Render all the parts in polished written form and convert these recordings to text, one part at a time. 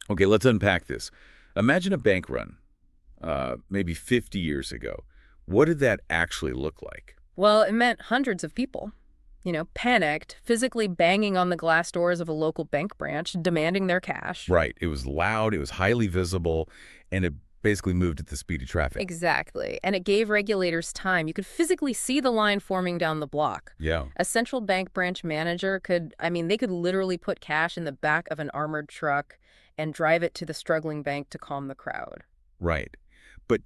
Okay, let's unpack this. Imagine a bank run, maybe 50 years ago. What did that actually look like? Well, it meant hundreds of people, panicked, physically banging on the glass doors of a local bank branch, demanding their cash. Right. It was loud, it was highly visible, and it basically moved at the speed of traffic. Exactly. And it gave regulators time. You could physically see the line forming down the block. Yeah, A central bank branch manager they could literally put cash in the back of an armored truck and drive it to the struggling bank to calm the crowd. right. But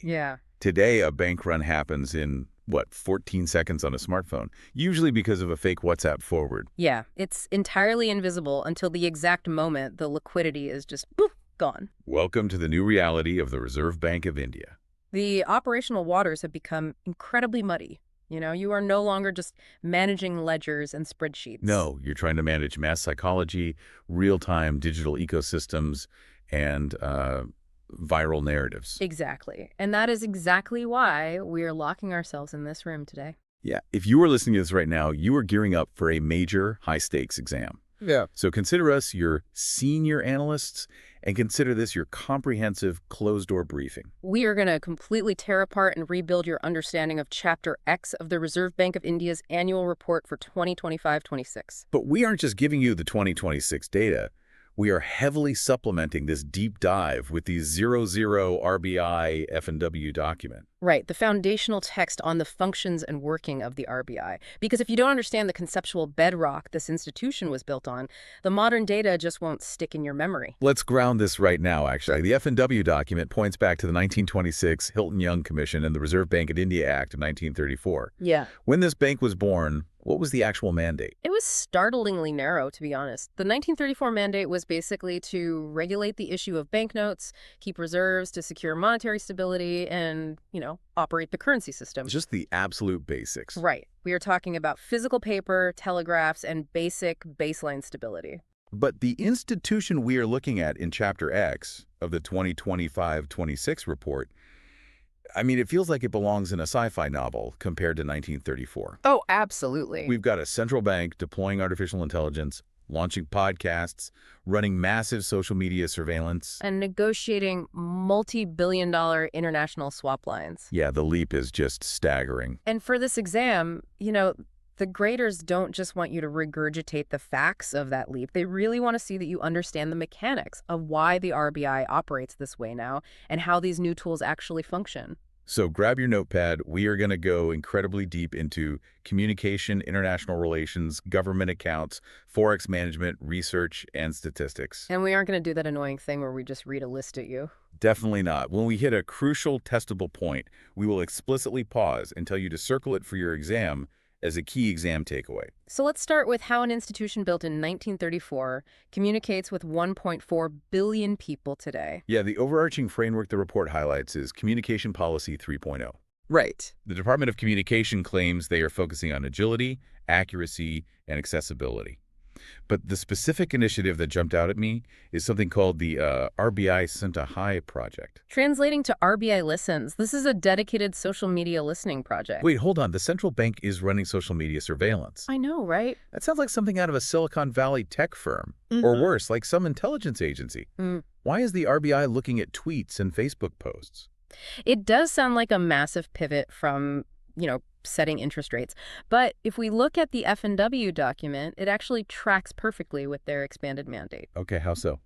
Yeah. today a bank run happens in, what, 14 seconds on a smartphone, usually because of a fake WhatsApp forward. Yeah, it's entirely invisible until the exact moment the liquidity is just poof, gone. Welcome to the new reality of the Reserve Bank of India. The operational waters have become incredibly muddy. You are no longer just managing ledgers and spreadsheets. No, you're trying to manage mass psychology, real-time digital ecosystems, and viral narratives. Exactly. And that is exactly why we are locking ourselves in this room today. Yeah, if you are listening to this right now, you are gearing up for a major high-stakes exam. Yeah. So consider us your senior analysts and consider this your comprehensive closed-door briefing. We are going to completely tear apart and rebuild your understanding of Chapter X of the Reserve Bank of India's annual report for 2025-26. But we aren't just giving you the 2026 data. We are heavily supplementing this deep dive with the 00 RBI F&W document. Right, the foundational text on the functions and working of the RBI. Because if you don't understand the conceptual bedrock this institution was built on, the modern data just won't stick in your memory. Let's ground this right now, actually. The F&W document points back to the 1926 Hilton-Young Commission and the Reserve Bank of India Act of 1934. Yeah. When this bank was born, what was the actual mandate? It was startlingly narrow, to be honest. The 1934 mandate was basically to regulate the issue of banknotes, keep reserves to secure monetary stability, and, operate the currency system. Just the absolute basics. Right. We are talking about physical paper, telegraphs, and basic baseline stability. But the institution we are looking at in Chapter X of the 2025-26 report, it feels like it belongs in a sci-fi novel compared to 1934. Oh, absolutely. We've got a central bank deploying artificial intelligence, launching podcasts, running massive social media surveillance. And negotiating multi-billion-dollar international swap lines. Yeah, the leap is just staggering. And for this exam, the graders don't just want you to regurgitate the facts of that leap. They really want to see that you understand the mechanics of why the RBI operates this way now and how these new tools actually function. So grab your notepad. We are going to go incredibly deep into communication, international relations, government accounts, forex management, research, and statistics. And we aren't going to do that annoying thing where we just read a list at you. Definitely not. When we hit a crucial testable point, we will explicitly pause and tell you to circle it for your exam as a key exam takeaway. So let's start with how an institution built in 1934 communicates with 1.4 billion people today. Yeah, the overarching framework the report highlights is Communication Policy 3.0. Right. The Department of Communication claims they are focusing on agility, accuracy, and accessibility. But the specific initiative that jumped out at me is something called the RBI Senta High project. Translating to RBI Listens, this is a dedicated social media listening project. Wait, hold on. The central bank is running social media surveillance. I know, right? That sounds like something out of a Silicon Valley tech firm. Or worse, like some intelligence agency. Why is the RBI looking at tweets and Facebook posts? It does sound like a massive pivot from, setting interest rates. But if we look at the F&W document, it actually tracks perfectly with their expanded mandate. Okay, how so?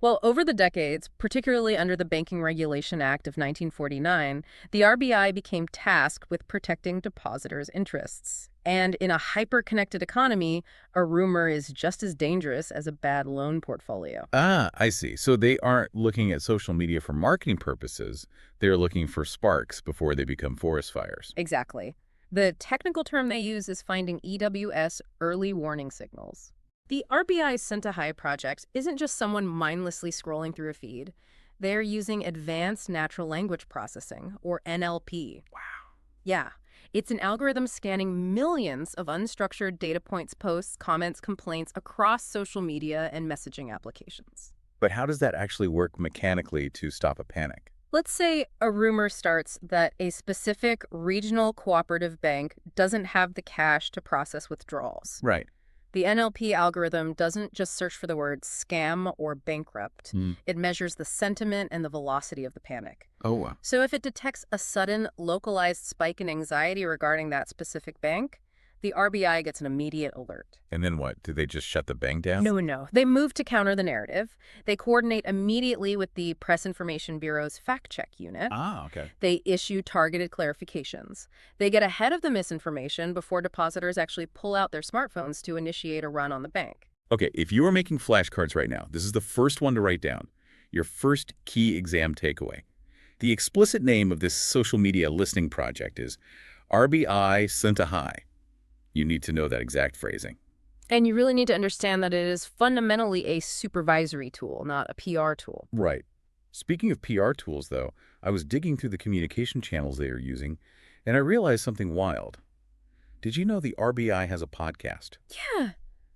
Well, over the decades, particularly under the Banking Regulation Act of 1949, the RBI became tasked with protecting depositors' interests. And in a hyper-connected economy, a rumor is just as dangerous as a bad loan portfolio. Ah, I see. So they aren't looking at social media for marketing purposes. They're looking for sparks before they become forest fires. Exactly. The technical term they use is finding EWS, early warning signals. The RBI's Senta High project isn't just someone mindlessly scrolling through a feed. They're using advanced natural language processing, or NLP. Wow. Yeah. It's an algorithm scanning millions of unstructured data points, posts, comments, complaints across social media and messaging applications. But how does that actually work mechanically to stop a panic? Let's say a rumor starts that a specific regional cooperative bank doesn't have the cash to process withdrawals. Right. The NLP algorithm doesn't just search for the words scam or bankrupt. Hmm. It measures the sentiment and the velocity of the panic. Oh, wow. So if it detects a sudden, localized spike in anxiety regarding that specific bank, the RBI gets an immediate alert. And then what? Did they just shut the bank down? No. They move to counter the narrative. They coordinate immediately with the Press Information Bureau's fact-check unit. Ah, okay. They issue targeted clarifications. They get ahead of the misinformation before depositors actually pull out their smartphones to initiate a run on the bank. Okay, if you are making flashcards right now, this is the first one to write down. Your first key exam takeaway. The explicit name of this social media listening project is RBI Sent a High. You need to know that exact phrasing. And you really need to understand that it is fundamentally a supervisory tool, not a PR tool. Right. Speaking of PR tools, though, I was digging through the communication channels they are using, and I realized something wild. Did you know the RBI has a podcast? Yeah.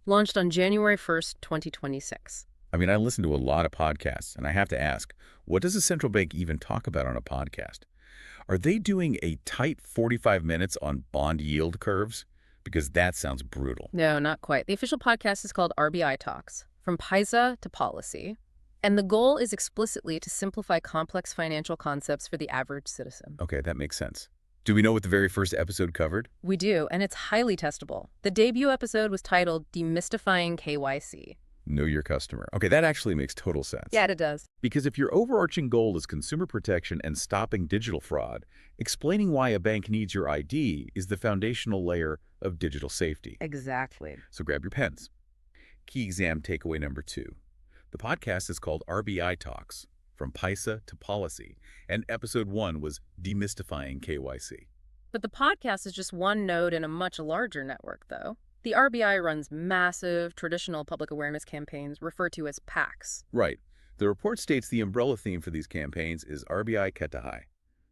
Launched on January 1st, 2026. I mean, I listen to a lot of podcasts, and I have to ask, what does a central bank even talk about on a podcast? Are they doing a tight 45 minutes on bond yield curves? Because that sounds brutal. No, not quite. The official podcast is called RBI Talks, From Paisa to Policy. And the goal is explicitly to simplify complex financial concepts for the average citizen. Okay, that makes sense. Do we know what the very first episode covered? We do, and it's highly testable. The debut episode was titled Demystifying KYC. Know your customer. Okay, that actually makes total sense. Yeah, it does. Because if your overarching goal is consumer protection and stopping digital fraud, explaining why a bank needs your ID is the foundational layer of digital safety. Exactly. So grab your pens. Key exam takeaway number 2. The podcast is called RBI Talks, From Paisa to Policy, and episode 1 was Demystifying KYC. But the podcast is just one node in a much larger network, though. The RBI runs massive, traditional public awareness campaigns referred to as PACs. Right. The report states the umbrella theme for these campaigns is RBI Ketahai,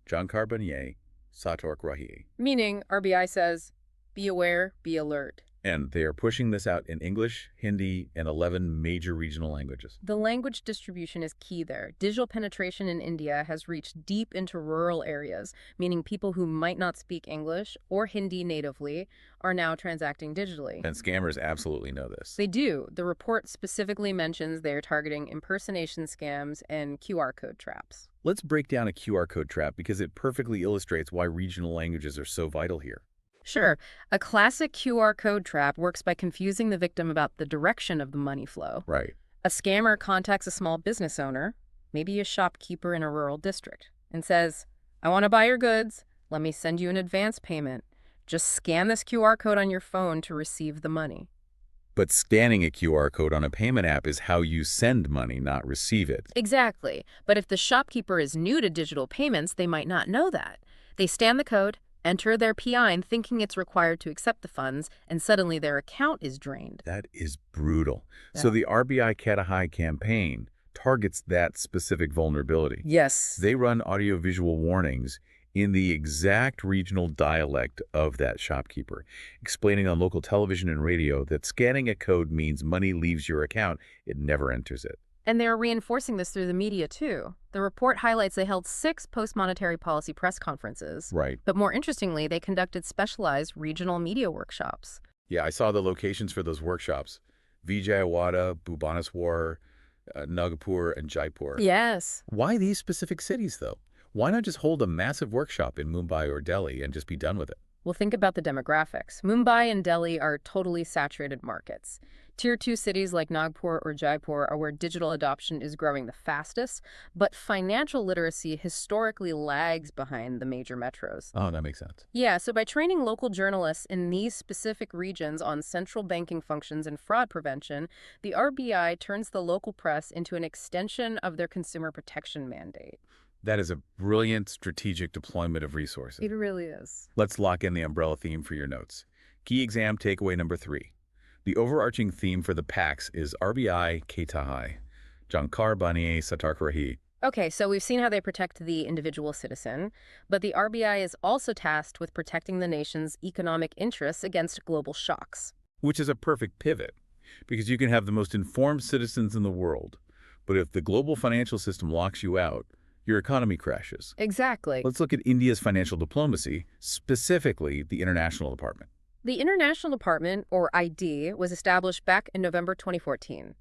Jankar Baniye, Satork Rahi. Meaning, RBI says, be aware, be alert. And they are pushing this out in English, Hindi, and 11 major regional languages. The language distribution is key there. Digital penetration in India has reached deep into rural areas, meaning people who might not speak English or Hindi natively are now transacting digitally. And scammers absolutely know this. They do. The report specifically mentions they are targeting impersonation scams and QR code traps. Let's break down a QR code trap because it perfectly illustrates why regional languages are so vital here. Sure. A classic QR code trap works by confusing the victim about the direction of the money flow. Right. A scammer contacts a small business owner, maybe a shopkeeper in a rural district, and says, I want to buy your goods. Let me send you an advance payment. Just scan this QR code on your phone to receive the money. But scanning a QR code on a payment app is how you send money, not receive it. Exactly. But if the shopkeeper is new to digital payments, they might not know that. They scan the code, enter their PIN thinking it's required to accept the funds, and suddenly their account is drained. That is brutal. Yeah. So the RBI Ketahai campaign targets that specific vulnerability. Yes. They run audiovisual warnings in the exact regional dialect of that shopkeeper, explaining on local television and radio that scanning a code means money leaves your account, it never enters it. And they're reinforcing this through the media, too. The report highlights they held 6 post-monetary policy press conferences. Right. But more interestingly, they conducted specialized regional media workshops. Yeah, I saw the locations for those workshops. Vijayawada, Bhubaneswar, Nagpur, and Jaipur. Yes. Why these specific cities, though? Why not just hold a massive workshop in Mumbai or Delhi and just be done with it? Well, think about the demographics. Mumbai and Delhi are totally saturated markets. Tier 2 cities like Nagpur or Jaipur are where digital adoption is growing the fastest, but financial literacy historically lags behind the major metros. Oh, that makes sense. Yeah, so by training local journalists in these specific regions on central banking functions and fraud prevention, the RBI turns the local press into an extension of their consumer protection mandate. That is a brilliant strategic deployment of resources. It really is. Let's lock in the umbrella theme for your notes. Key exam takeaway number 3. The overarching theme for the PACs is RBI Ketahai, Jankar Baniye Satark Rahi. Okay, so we've seen how they protect the individual citizen, but the RBI is also tasked with protecting the nation's economic interests against global shocks. Which is a perfect pivot, because you can have the most informed citizens in the world, but if the global financial system locks you out, your economy crashes. Exactly. Let's look at India's financial diplomacy, specifically the International Department. The International Department, or ID, was established back in November 2014.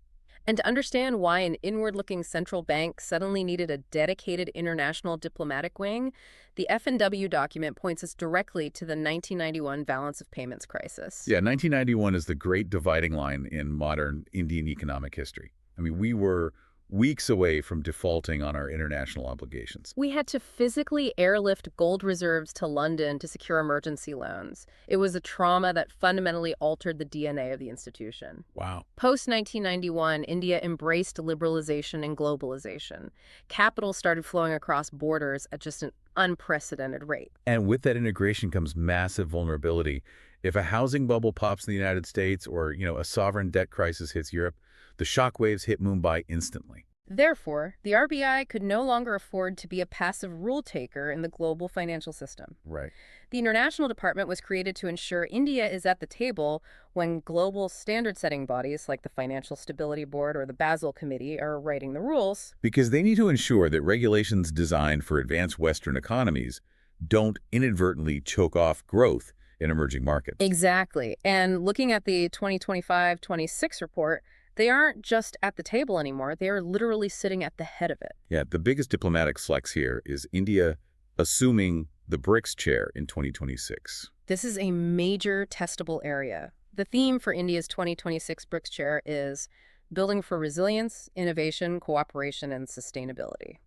And to understand why an inward-looking central bank suddenly needed a dedicated international diplomatic wing, the F&W document points us directly to the 1991 balance of payments crisis. Yeah, 1991 is the great dividing line in modern Indian economic history. I mean, we were weeks away from defaulting on our international obligations. We had to physically airlift gold reserves to London to secure emergency loans. It was a trauma that fundamentally altered the DNA of the institution. Wow. Post-1991, India embraced liberalization and globalization. Capital started flowing across borders at just an unprecedented rate. And with that integration comes massive vulnerability. If a housing bubble pops in the United States or, a sovereign debt crisis hits Europe, the shockwaves hit Mumbai instantly. Therefore, the RBI could no longer afford to be a passive rule taker in the global financial system. Right. The International Department was created to ensure India is at the table when global standard-setting bodies like the Financial Stability Board or the Basel Committee are writing the rules. Because they need to ensure that regulations designed for advanced Western economies don't inadvertently choke off growth in emerging markets. Exactly. And looking at the 2025-26 report, they aren't just at the table anymore. They are literally sitting at the head of it. Yeah, the biggest diplomatic flex here is India assuming the BRICS chair in 2026. This is a major testable area. The theme for India's 2026 BRICS chair is building for resilience, innovation, cooperation, and sustainability.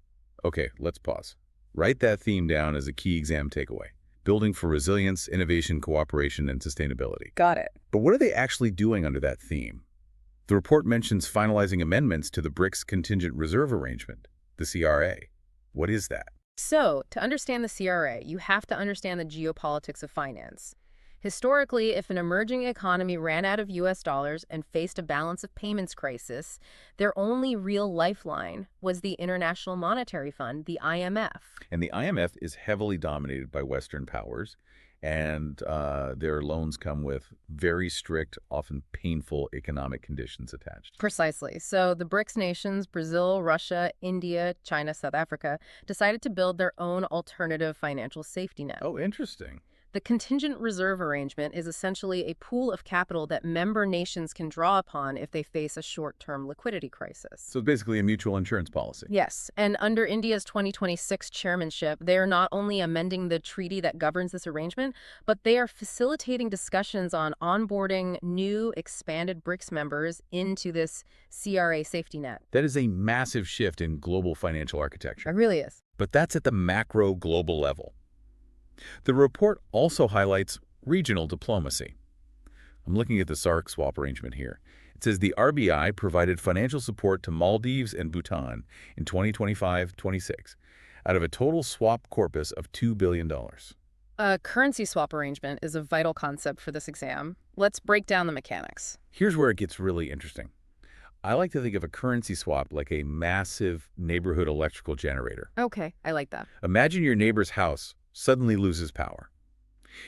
Okay, let's pause. Write that theme down as a key exam takeaway. Building for resilience, innovation, cooperation, and sustainability. Got it. But what are they actually doing under that theme? The report mentions finalizing amendments to the BRICS Contingent Reserve Arrangement, the CRA. What is that? So, to understand the CRA, you have to understand the geopolitics of finance. Historically, if an emerging economy ran out of US dollars and faced a balance of payments crisis, their only real lifeline was the International Monetary Fund, the IMF. And the IMF is heavily dominated by Western powers, and their loans come with very strict, often painful economic conditions attached. Precisely. So the BRICS nations, Brazil, Russia, India, China, South Africa, decided to build their own alternative financial safety net. Oh, interesting. The contingent reserve arrangement is essentially a pool of capital that member nations can draw upon if they face a short-term liquidity crisis. So basically a mutual insurance policy. Yes, and under India's 2026 chairmanship, they are not only amending the treaty that governs this arrangement, but they are facilitating discussions on onboarding new expanded BRICS members into this CRA safety net. That is a massive shift in global financial architecture. It really is. But that's at the macro global level. The report also highlights regional diplomacy. I'm looking at the SARC swap arrangement here. It says the RBI provided financial support to Maldives and Bhutan in 2025-26 out of a total swap corpus of $2 billion. A currency swap arrangement is a vital concept for this exam. Let's break down the mechanics. Here's where it gets really interesting. I like to think of a currency swap like a massive neighborhood electrical generator. Okay, I like that. Imagine your neighbor's house suddenly loses power.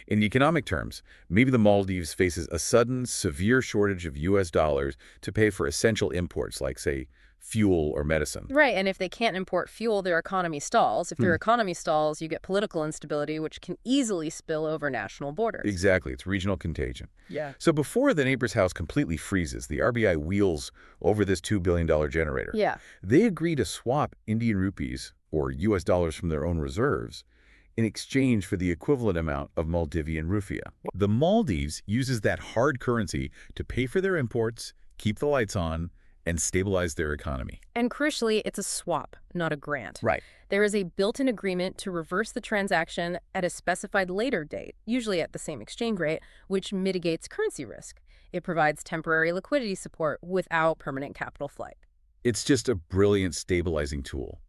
In economic terms, maybe the Maldives faces a sudden, severe shortage of US dollars to pay for essential imports like, say, fuel or medicine. Right, and if they can't import fuel, their economy stalls. If their economy stalls, you get political instability, which can easily spill over national borders. Exactly, it's regional contagion. Yeah. So before the neighbor's house completely freezes, the RBI wheels over this $2 billion generator. Yeah. They agree to swap Indian rupees, or US dollars from their own reserves, in exchange for the equivalent amount of Maldivian rupiah. The Maldives uses that hard currency to pay for their imports, keep the lights on, and stabilize their economy. And crucially, it's a swap, not a grant. Right. There is a built-in agreement to reverse the transaction at a specified later date, usually at the same exchange rate, which mitigates currency risk. It provides temporary liquidity support without permanent capital flight. It's just a brilliant stabilizing tool.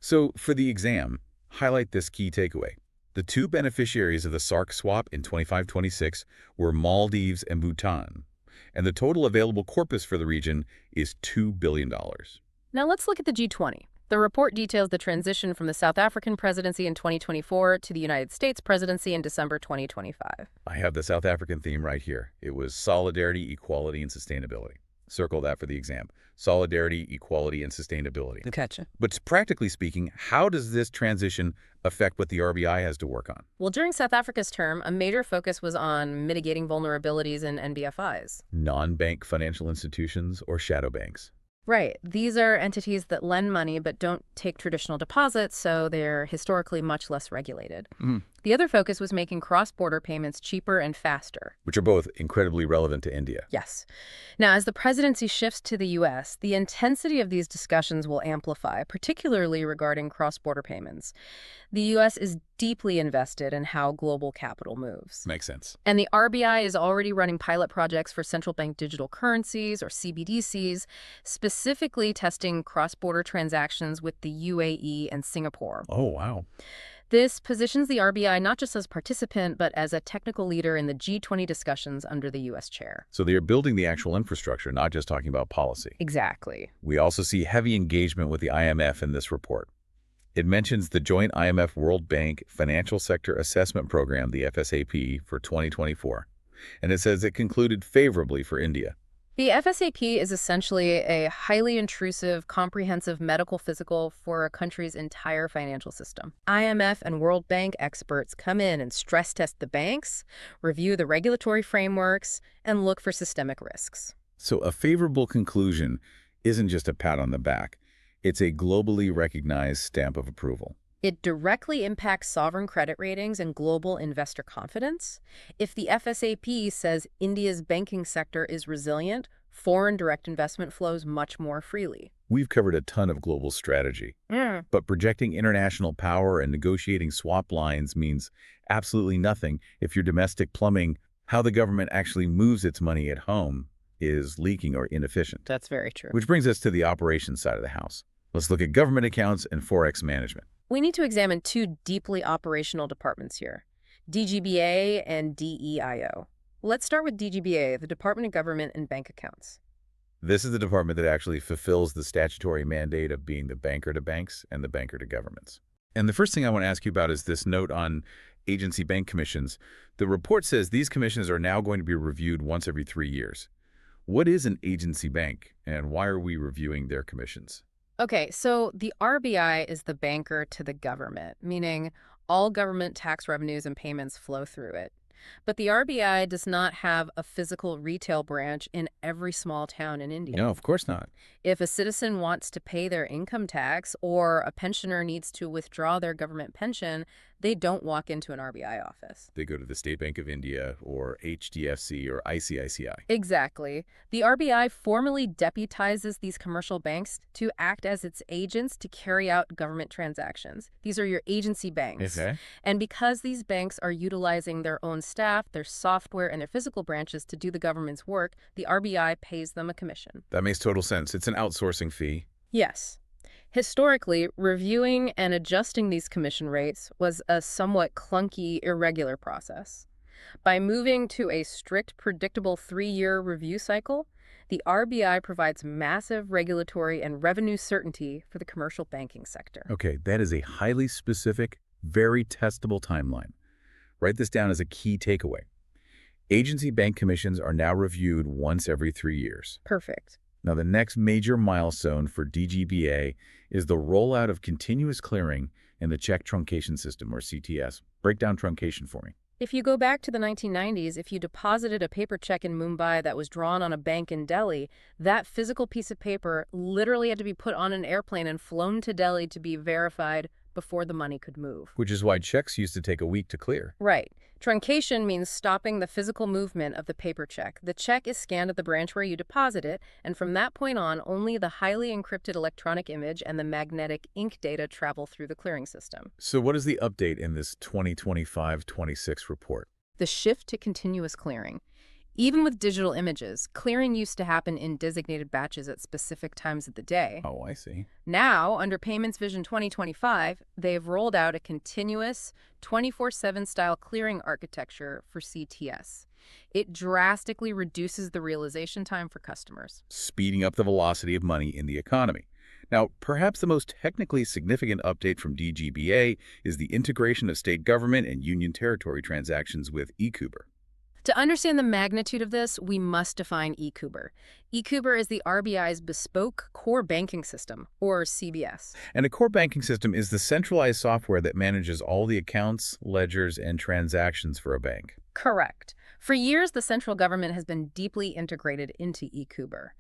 So for the exam, highlight this key takeaway. The two beneficiaries of the SARC swap in 25-26 were Maldives and Bhutan, and the total available corpus for the region is $2 billion. Now let's look at the G20. The report details the transition from the South African presidency in 2024 to the United States presidency in December 2025. I have the South African theme right here. It was solidarity, equality, and sustainability. Circle that for the exam. Solidarity, equality, and sustainability. Gotcha. But practically speaking, how does this transition affect what the RBI has to work on? Well, during South Africa's term, a major focus was on mitigating vulnerabilities in NBFIs. Non-bank financial institutions or shadow banks? Right. These are entities that lend money but don't take traditional deposits, so they're historically much less regulated. Mhm. The other focus was making cross-border payments cheaper and faster. Which are both incredibly relevant to India. Yes. Now, as the presidency shifts to the U.S., the intensity of these discussions will amplify, particularly regarding cross-border payments. The U.S. is deeply invested in how global capital moves. Makes sense. And the RBI is already running pilot projects for central bank digital currencies, or CBDCs, specifically testing cross-border transactions with the UAE and Singapore. Oh, wow. This positions the RBI not just as a participant, but as a technical leader in the G20 discussions under the U.S. chair. So they are building the actual infrastructure, not just talking about policy. Exactly. We also see heavy engagement with the IMF in this report. It mentions the joint IMF-World Bank Financial Sector Assessment Program, the FSAP, for 2024. And it says it concluded favorably for India. The FSAP is essentially a highly intrusive, comprehensive medical physical for a country's entire financial system. IMF and World Bank experts come in and stress test the banks, review the regulatory frameworks, and look for systemic risks. So a favorable conclusion isn't just a pat on the back. It's a globally recognized stamp of approval. It directly impacts sovereign credit ratings and global investor confidence. If the FSAP says India's banking sector is resilient, foreign direct investment flows much more freely. We've covered a ton of global strategy, but projecting international power and negotiating swap lines means absolutely nothing if your domestic plumbing, how the government actually moves its money at home, is leaking or inefficient. That's very true. Which brings us to the operations side of the house. Let's look at government accounts and Forex management. We need to examine two deeply operational departments here, DGBA and DEIO. Let's start with DGBA, the Department of Government and Bank Accounts. This is the department that actually fulfills the statutory mandate of being the banker to banks and the banker to governments. And the first thing I want to ask you about is this note on agency bank commissions. The report says these commissions are now going to be reviewed once every 3 years. What is an agency bank, and why are we reviewing their commissions? Okay, so the RBI is the banker to the government, meaning all government tax revenues and payments flow through it. But the RBI does not have a physical retail branch in every small town in India. No, of course not. If a citizen wants to pay their income tax or a pensioner needs to withdraw their government pension, they don't walk into an RBI office. They go to the State Bank of India or HDFC or ICICI. Exactly. The RBI formally deputizes these commercial banks to act as its agents to carry out government transactions. These are your agency banks. Okay. And because these banks are utilizing their own staff, their software, and their physical branches to do the government's work, the RBI pays them a commission. That makes total sense. It's an outsourcing fee. Yes. Historically, reviewing and adjusting these commission rates was a somewhat clunky, irregular process. By moving to a strict, predictable 3-year review cycle, the RBI provides massive regulatory and revenue certainty for the commercial banking sector. Okay, that is a highly specific, very testable timeline. Write this down as a key takeaway. Agency bank commissions are now reviewed once every 3 years. Perfect. Now, the next major milestone for DGBA is the rollout of continuous clearing in the check truncation system, or CTS. Break down truncation for me. If you go back to the 1990s, if you deposited a paper check in Mumbai that was drawn on a bank in Delhi, that physical piece of paper literally had to be put on an airplane and flown to Delhi to be verified before the money could move. Which is why checks used to take a week to clear. Right. Truncation means stopping the physical movement of the paper check. The check is scanned at the branch where you deposit it, and from that point on, only the highly encrypted electronic image and the magnetic ink data travel through the clearing system. So what is the update in this 2025-26 report? The shift to continuous clearing. Even with digital images, clearing used to happen in designated batches at specific times of the day. Oh, I see. Now, under Payments Vision 2025, they've rolled out a continuous 24/7 style clearing architecture for CTS. It drastically reduces the realization time for customers, Speeding up the velocity of money in the economy. Now, perhaps the most technically significant update from DGBA is the integration of state government and union territory transactions with eCuber. To understand the magnitude of this, we must define eCuber. eCuber is the RBI's bespoke core banking system, or CBS. And a core banking system is the centralized software that manages all the accounts, ledgers, and transactions for a bank. Correct. For years, the central government has been deeply integrated into eCuber.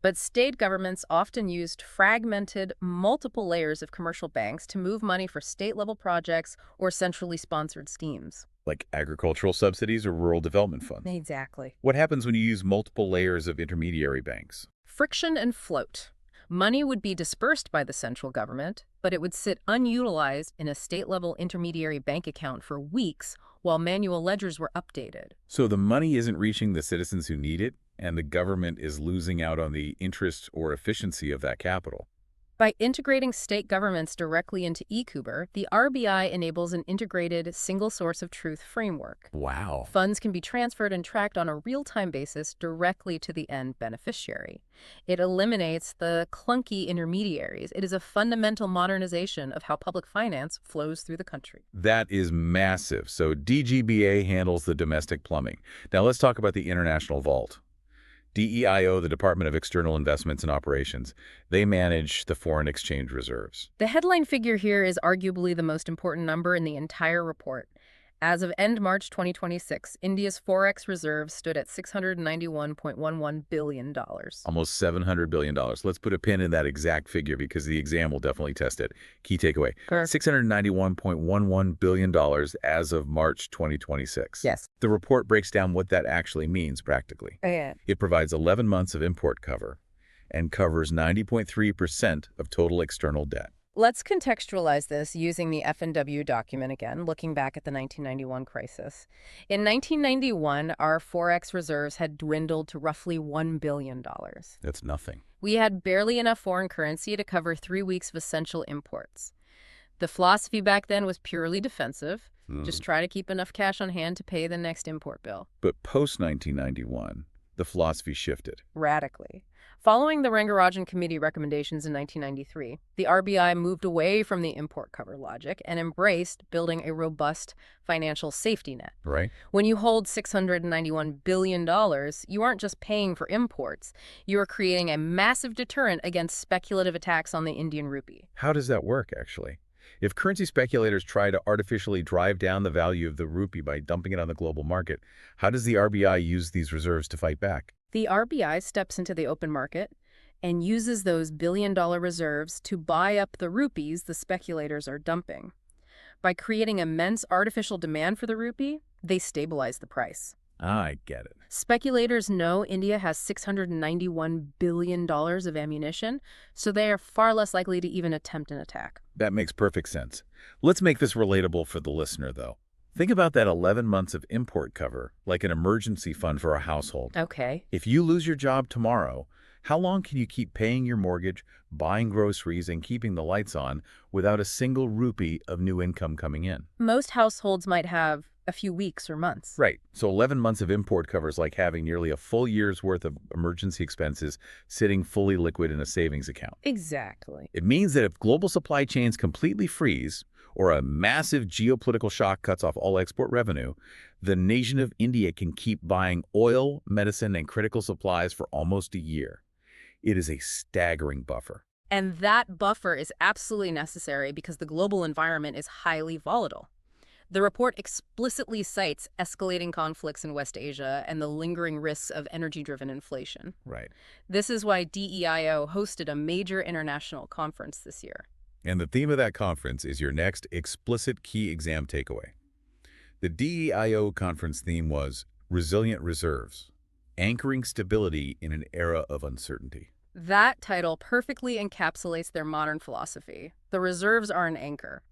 But state governments often used fragmented, multiple layers of commercial banks to move money for state-level projects or centrally sponsored schemes. Like agricultural subsidies or rural development funds. Exactly. What happens when you use multiple layers of intermediary banks? Friction and float. Money would be dispersed by the central government, but it would sit unutilized in a state-level intermediary bank account for weeks while manual ledgers were updated. So the money isn't reaching the citizens who need it, and the government is losing out on the interest or efficiency of that capital. By integrating state governments directly into eCuber, the RBI enables an integrated single source of truth framework. Wow. Funds can be transferred and tracked on a real-time basis directly to the end beneficiary. It eliminates the clunky intermediaries. It is a fundamental modernization of how public finance flows through the country. That is massive. So DGBA handles the domestic plumbing. Now let's talk about the international vault. DEIO, the Department of External Investments and Operations, they manage the foreign exchange reserves. The headline figure here is arguably the most important number in the entire report. As of end March 2026, India's forex reserves stood at $691.11 billion. Almost $700 billion. Let's put a pin in that exact figure because the exam will definitely test it. Key takeaway, Sure. $691.11 billion as of March 2026. Yes. The report breaks down what that actually means practically. Yeah. It provides 11 months of import cover and covers 90.3% of total external debt. Let's contextualize this using the F&W document again, looking back at the 1991 crisis. In 1991, our forex reserves had dwindled to roughly $1 billion. That's nothing. We had barely enough foreign currency to cover 3 weeks of essential imports. The philosophy back then was purely defensive. Just try to keep enough cash on hand to pay the next import bill. But post-1991, the philosophy shifted. Radically. Following the Rangarajan Committee recommendations in 1993, the RBI moved away from the import cover logic and embraced building a robust financial safety net. Right. When you hold $691 billion, you aren't just paying for imports. You are creating a massive deterrent against speculative attacks on the Indian rupee. How does that work, actually? If currency speculators try to artificially drive down the value of the rupee by dumping it on the global market, how does the RBI use these reserves to fight back? The RBI steps into the open market and uses those billion-dollar reserves to buy up the rupees the speculators are dumping. By creating immense artificial demand for the rupee, they stabilize the price. I get it. Speculators know India has $691 billion of ammunition, so they are far less likely to even attempt an attack. That makes perfect sense. Let's make this relatable for the listener, though. Think about that 11 months of import cover, like an emergency fund for a household. Okay. If you lose your job tomorrow, how long can you keep paying your mortgage, buying groceries, and keeping the lights on without a single rupee of new income coming in? Most households might have a few weeks or months. Right. So 11 months of import cover is like having nearly a full year's worth of emergency expenses sitting fully liquid in a savings account. Exactly. It means that if global supply chains completely freeze or a massive geopolitical shock cuts off all export revenue, the nation of India can keep buying oil, medicine, and critical supplies for almost a year. It is a staggering buffer. And that buffer is absolutely necessary because the global environment is highly volatile. The report explicitly cites escalating conflicts in West Asia and the lingering risks of energy-driven inflation. Right. This is why DEIO hosted a major international conference this year. And the theme of that conference is your next explicit key exam takeaway. The DEIO conference theme was Resilient Reserves, Anchoring Stability in an Era of Uncertainty. That title perfectly encapsulates their modern philosophy. The reserves are an anchor.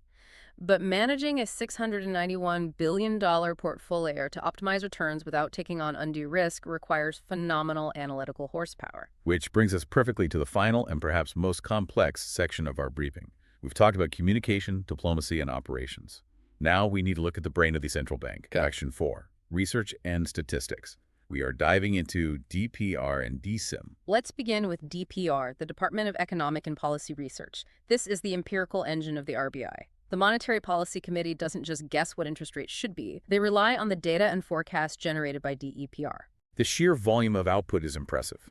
But managing a $691 billion portfolio to optimize returns without taking on undue risk requires phenomenal analytical horsepower. Which brings us perfectly to the final and perhaps most complex section of our briefing. We've talked about communication, diplomacy, and operations. Now we need to look at the brain of the central bank. Action 4, Research and Statistics. We are diving into DPR and DSIM. Let's begin with DPR, the Department of Economic and Policy Research. This is the empirical engine of the RBI. The Monetary Policy Committee doesn't just guess what interest rates should be. They rely on the data and forecasts generated by DEPR. The sheer volume of output is impressive.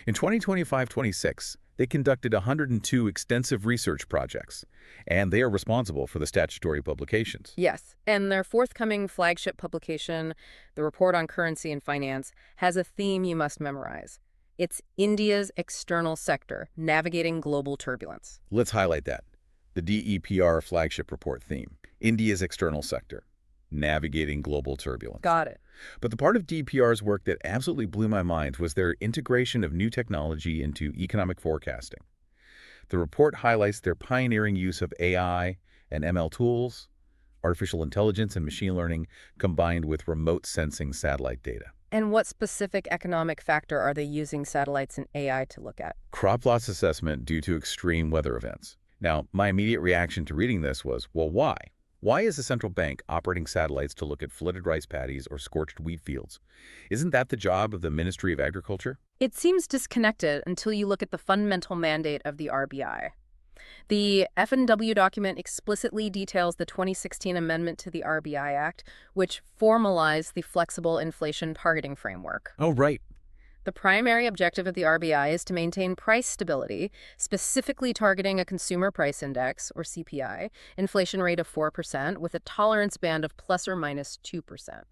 In 2025-26, they conducted 102 extensive research projects, and they are responsible for the statutory publications. Yes, and their forthcoming flagship publication, the Report on Currency and Finance, has a theme you must memorize. It's India's external sector, navigating global turbulence. Let's highlight that. The DEPR flagship report theme, India's external sector, navigating global turbulence. Got it. But the part of DEPR's work that absolutely blew my mind was their integration of new technology into economic forecasting. The report highlights their pioneering use of AI and ML tools, artificial intelligence and machine learning, combined with remote sensing satellite data. And what specific economic factor are they using satellites and AI to look at? Crop loss assessment due to extreme weather events. Now, my immediate reaction to reading this was, well, why? Why is the central bank operating satellites to look at flooded rice paddies or scorched wheat fields? Isn't that the job of the Ministry of Agriculture? It seems disconnected until you look at the fundamental mandate of the RBI. The F&W document explicitly details the 2016 amendment to the RBI Act, which formalized the flexible inflation targeting framework. Oh, right. The primary objective of the RBI is to maintain price stability, specifically targeting a consumer price index, or CPI, inflation rate of 4% with a tolerance band of plus or minus 2%.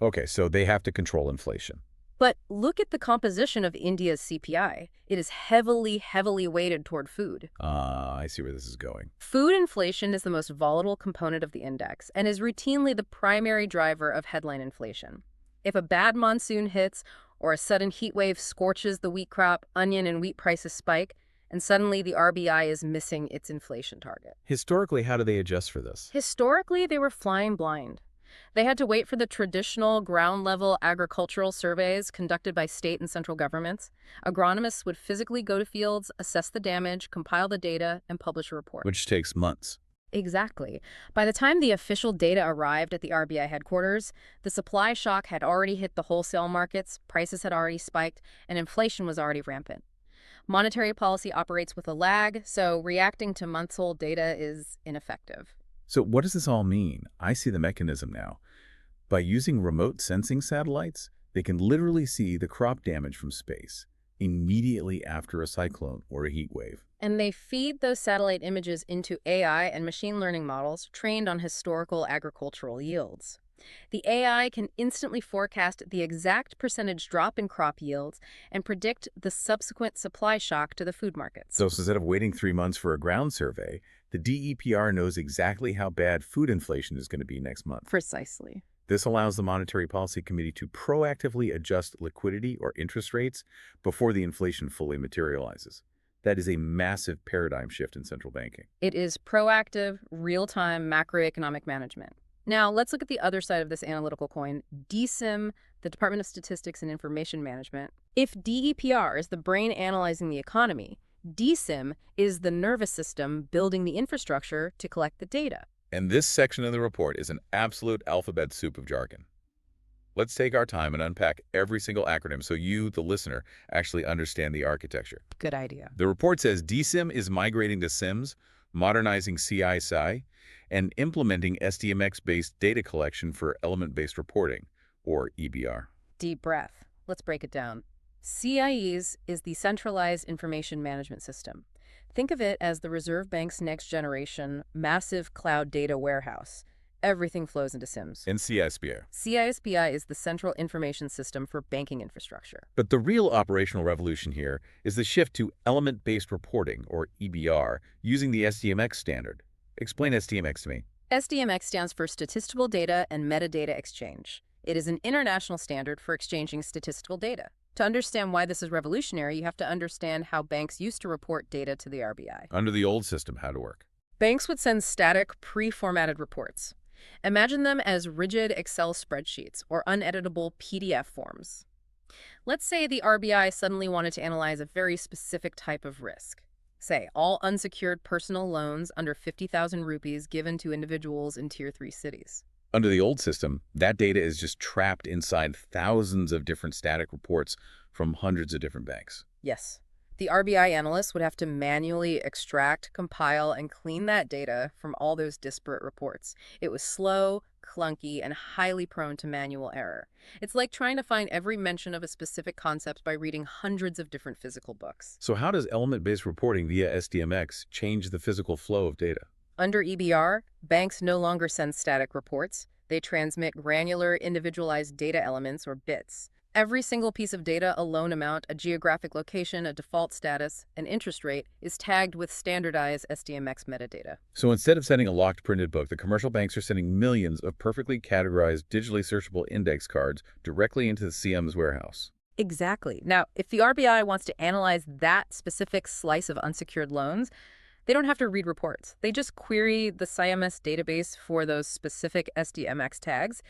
Okay, so they have to control inflation. But look at the composition of India's CPI. It is heavily weighted toward food. I see where this is going. Food inflation is the most volatile component of the index and is routinely the primary driver of headline inflation. If a bad monsoon hits or a sudden heat wave scorches the wheat crop, onion and wheat prices spike, and suddenly the RBI is missing its inflation target. Historically, how do they adjust for this? Historically, they were flying blind. They had to wait for the traditional ground-level agricultural surveys conducted by state and central governments. Agronomists would physically go to fields, assess the damage, compile the data, and publish a report. Which takes months. Exactly. By the time the official data arrived at the RBI headquarters, the supply shock had already hit the wholesale markets, prices had already spiked, and inflation was already rampant. Monetary policy operates with a lag, so reacting to months-old data is ineffective. So what does this all mean? I see the mechanism now. By using remote sensing satellites, they can literally see the crop damage from space immediately after a cyclone or a heat wave. And they feed those satellite images into AI and machine learning models trained on historical agricultural yields. The AI can instantly forecast the exact percentage drop in crop yields and predict the subsequent supply shock to the food markets. So instead of waiting 3 months for a ground survey, the DEPR knows exactly how bad food inflation is going to be next month. Precisely. This allows the Monetary Policy Committee to proactively adjust liquidity or interest rates before the inflation fully materializes. That is a massive paradigm shift in central banking. It is proactive, real-time macroeconomic management. Now, let's look at the other side of this analytical coin, DSIM, the Department of Statistics and Information Management. If DEPR is the brain analyzing the economy, DSIM is the nervous system building the infrastructure to collect the data. And this section of the report is an absolute alphabet soup of jargon. Let's take our time and unpack every single acronym so you, the listener, actually understand the architecture. Good idea. The report says DSIM is migrating to SIMS, modernizing CI/SI, and implementing SDMX-based data collection for element-based reporting, or EBR. Deep breath. Let's break it down. CIES is the Centralized Information Management System. Think of it as the Reserve Bank's next-generation massive cloud data warehouse. Everything flows into SIMS. And CISPI. CISPI is the Central Information System for Banking Infrastructure. But the real operational revolution here is the shift to element-based reporting, or EBR, using the SDMX standard. Explain SDMX to me. SDMX stands for Statistical Data and Metadata Exchange. It is an international standard for exchanging statistical data. To understand why this is revolutionary, you have to understand how banks used to report data to the RBI. Under the old system, how to work. Banks would send static, pre-formatted reports. Imagine them as rigid Excel spreadsheets or uneditable PDF forms. Let's say the RBI suddenly wanted to analyze a very specific type of risk. Say, all unsecured personal loans under 50,000 rupees given to individuals in Tier 3 cities. Under the old system, that data is just trapped inside thousands of different static reports from hundreds of different banks. Yes. The RBI analysts would have to manually extract, compile, and clean that data from all those disparate reports. It was slow, clunky, and highly prone to manual error. It's like trying to find every mention of a specific concept by reading hundreds of different physical books. So how does element-based reporting via SDMX change the physical flow of data? Under EBR, banks no longer send static reports. They transmit granular, individualized data elements, or bits. Every single piece of data, a loan amount, a geographic location, a default status, an interest rate, is tagged with standardized SDMX metadata. So instead of sending a locked printed book, the commercial banks are sending millions of perfectly categorized, digitally searchable index cards directly into the CM's warehouse. Exactly. Now, if the RBI wants to analyze that specific slice of unsecured loans, they don't have to read reports. They just query the CIMS database for those specific SDMX tags,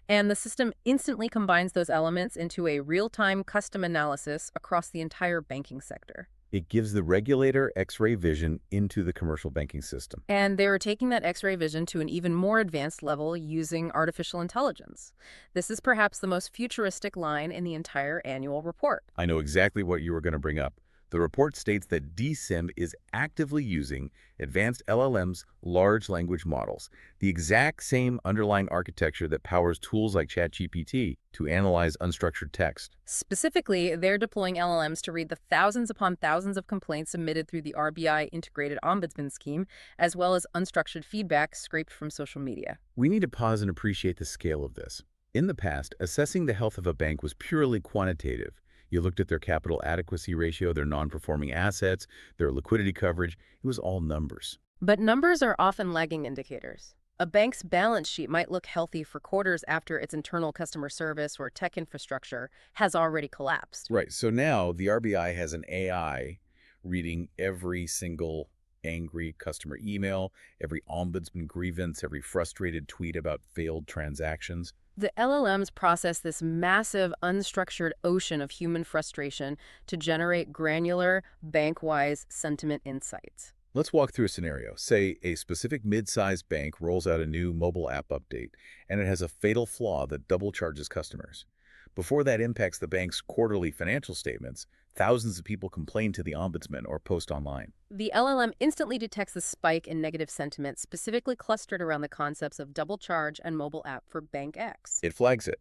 and the system instantly combines those elements into a real-time custom analysis across the entire banking sector. It gives the regulator X-ray vision into the commercial banking system. And they're taking that X-ray vision to an even more advanced level using artificial intelligence. This is perhaps the most futuristic line in the entire annual report. I know exactly what you were going to bring up. The report states that DSIM is actively using advanced LLMs, large language models, the exact same underlying architecture that powers tools like ChatGPT to analyze unstructured text. Specifically, they're deploying LLMs to read the thousands upon thousands of complaints submitted through the RBI integrated ombudsman scheme, as well as unstructured feedback scraped from social media. We need to pause and appreciate the scale of this. In the past, assessing the health of a bank was purely quantitative. You looked at their capital adequacy ratio, their non-performing assets, their liquidity coverage. It was all numbers. But numbers are often lagging indicators. A bank's balance sheet might look healthy for quarters after its internal customer service or tech infrastructure has already collapsed. Right. So now the RBI has an AI reading every single angry customer email, every ombudsman grievance, every frustrated tweet about failed transactions. The LLMs process this massive, unstructured ocean of human frustration to generate granular, bank-wise sentiment insights. Let's walk through a scenario. Say a specific mid-sized bank rolls out a new mobile app update, and it has a fatal flaw that double charges customers. Before that impacts the bank's quarterly financial statements, thousands of people complain to the ombudsman or post online. The LLM instantly detects the spike in negative sentiment specifically clustered around the concepts of double charge and mobile app for Bank X. It flags it,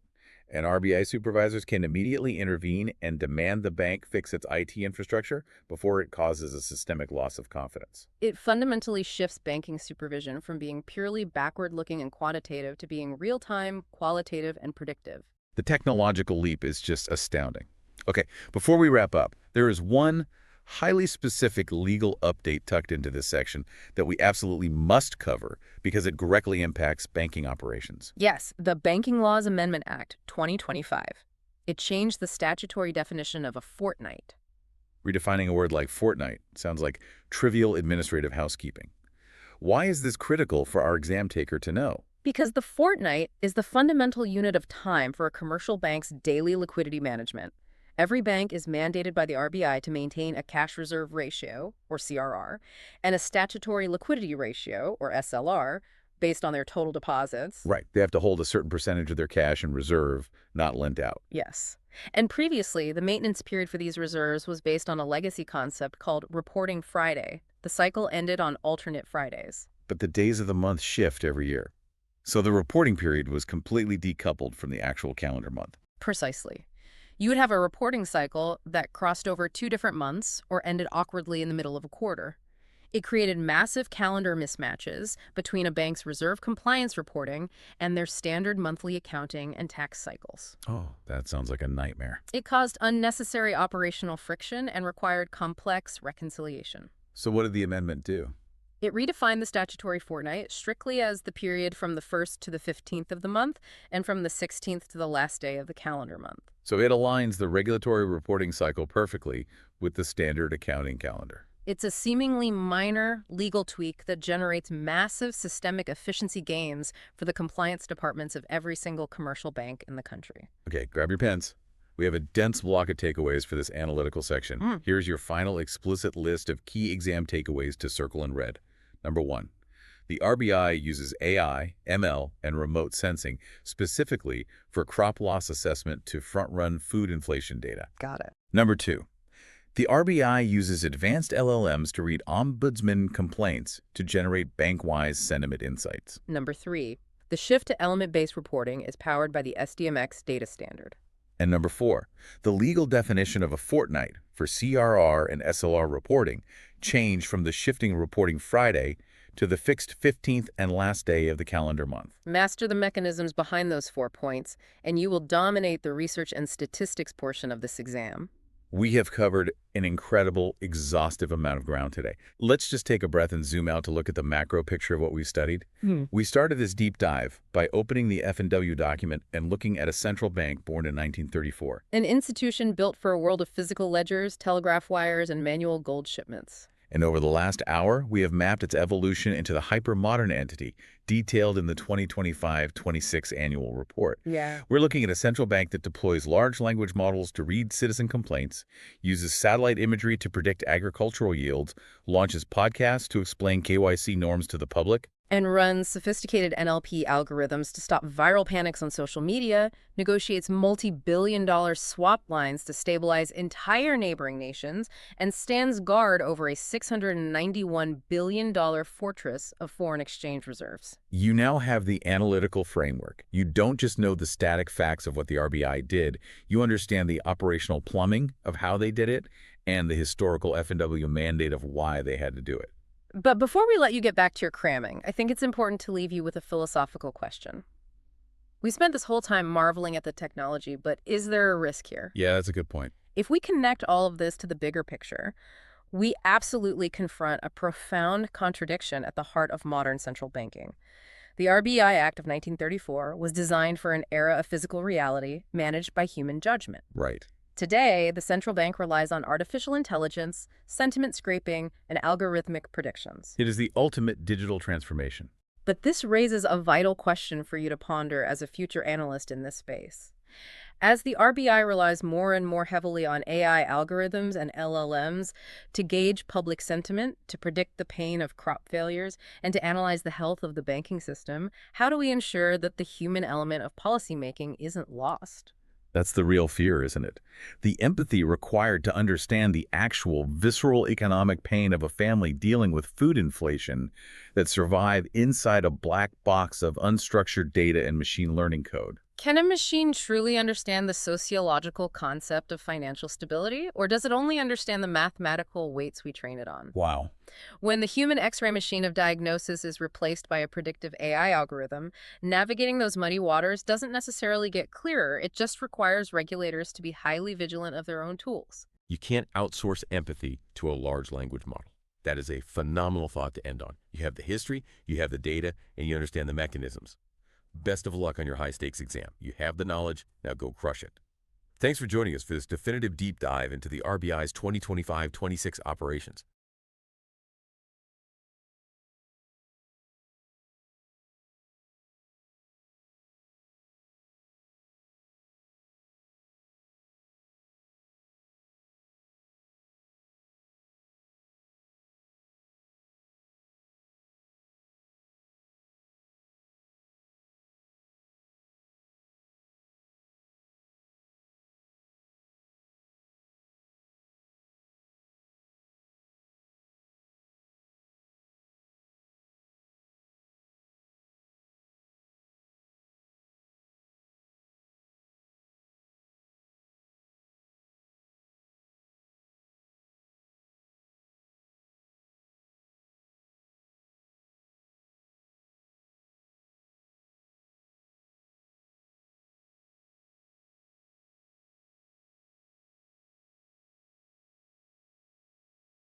and RBI supervisors can immediately intervene and demand the bank fix its IT infrastructure before it causes a systemic loss of confidence. It fundamentally shifts banking supervision from being purely backward-looking and quantitative to being real-time, qualitative, and predictive. The technological leap is just astounding. Okay, before we wrap up, there is one highly specific legal update tucked into this section that we absolutely must cover because it directly impacts banking operations. Yes, the Banking Laws Amendment Act, 2025. It changed the statutory definition of a fortnight. Redefining a word like fortnight sounds like trivial administrative housekeeping. Why is this critical for our exam taker to know? Because the fortnight is the fundamental unit of time for a commercial bank's daily liquidity management. Every bank is mandated by the RBI to maintain a cash reserve ratio, or CRR, and a statutory liquidity ratio, or SLR, based on their total deposits. Right. They have to hold a certain percentage of their cash in reserve, not lent out. Yes. And previously, the maintenance period for these reserves was based on a legacy concept called Reporting Friday. The cycle ended on alternate Fridays. But the days of the month shift every year. So the reporting period was completely decoupled from the actual calendar month. Precisely. You would have a reporting cycle that crossed over 2 different months or ended awkwardly in the middle of a quarter. It created massive calendar mismatches between a bank's reserve compliance reporting and their standard monthly accounting and tax cycles. Oh, that sounds like a nightmare. It caused unnecessary operational friction and required complex reconciliation. So what did the amendment do? It redefined the statutory fortnight strictly as the period from the 1st to the 15th of the month and from the 16th to the last day of the calendar month. So it aligns the regulatory reporting cycle perfectly with the standard accounting calendar. It's a seemingly minor legal tweak that generates massive systemic efficiency gains for the compliance departments of every single commercial bank in the country. Okay, grab your pens. We have a dense block of takeaways for this analytical section. Here's your final explicit list of key exam takeaways to circle in red. Number 1, the RBI uses AI, ML, and remote sensing specifically for crop loss assessment to front-run food inflation data. Got it. Number 2, The RBI uses advanced LLMs to read ombudsman complaints to generate bank-wise sentiment insights. Number 3, the shift to element-based reporting is powered by the SDMX data standard. And number 4, the legal definition of a fortnight for CRR and SLR reporting changed from the shifting reporting Friday to the fixed 15th and last day of the calendar month. Master the mechanisms behind those 4 points, and you will dominate the research and statistics portion of this exam. We have covered an incredible, exhaustive amount of ground today. Let's just take a breath and zoom out to look at the macro picture of what we studied. We started this deep dive by opening the F&W document and looking at a central bank born in 1934. An institution built for a world of physical ledgers, telegraph wires, and manual gold shipments. And over the last hour, we have mapped its evolution into the hyper-modern entity, detailed in the 2025-26 annual report. Yeah. We're looking at a central bank that deploys large language models to read citizen complaints, uses satellite imagery to predict agricultural yields, launches podcasts to explain KYC norms to the public, And runs sophisticated NLP algorithms to stop viral panics on social media, negotiates multi-billion-dollar swap lines to stabilize entire neighboring nations, and stands guard over a $691 billion fortress of foreign exchange reserves. You now have the analytical framework. You don't just know the static facts of what the RBI did, you understand the operational plumbing of how they did it and the historical F&W mandate of why they had to do it. But before we let you get back to your cramming, I think it's important to leave you with a philosophical question. We spent this whole time marveling at the technology, but is there a risk here? Yeah, that's a good point. If we connect all of this to the bigger picture, we absolutely confront a profound contradiction at the heart of modern central banking. The RBI Act of 1934 was designed for an era of physical reality managed by human judgment. Right. Today, the central bank relies on artificial intelligence, sentiment scraping, and algorithmic predictions. It is the ultimate digital transformation. But this raises a vital question for you to ponder as a future analyst in this space. As the RBI relies more and more heavily on AI algorithms and LLMs to gauge public sentiment, to predict the pain of crop failures, and to analyze the health of the banking system, how do we ensure that the human element of policymaking isn't lost? That's the real fear, isn't it? The empathy required to understand the actual visceral economic pain of a family dealing with food inflation that survive inside a black box of unstructured data and machine learning code. Can a machine truly understand the sociological concept of financial stability, or does it only understand the mathematical weights we train it on? Wow. When the human X-ray machine of diagnosis is replaced by a predictive AI algorithm, navigating those muddy waters doesn't necessarily get clearer. It just requires regulators to be highly vigilant of their own tools. You can't outsource empathy to a large language model. That is a phenomenal thought to end on. You have the history, you have the data, and you understand the mechanisms. Best of luck on your high-stakes exam. You have the knowledge, now go crush it. Thanks for joining us for this definitive deep dive into the RBI's 2025-26 operations.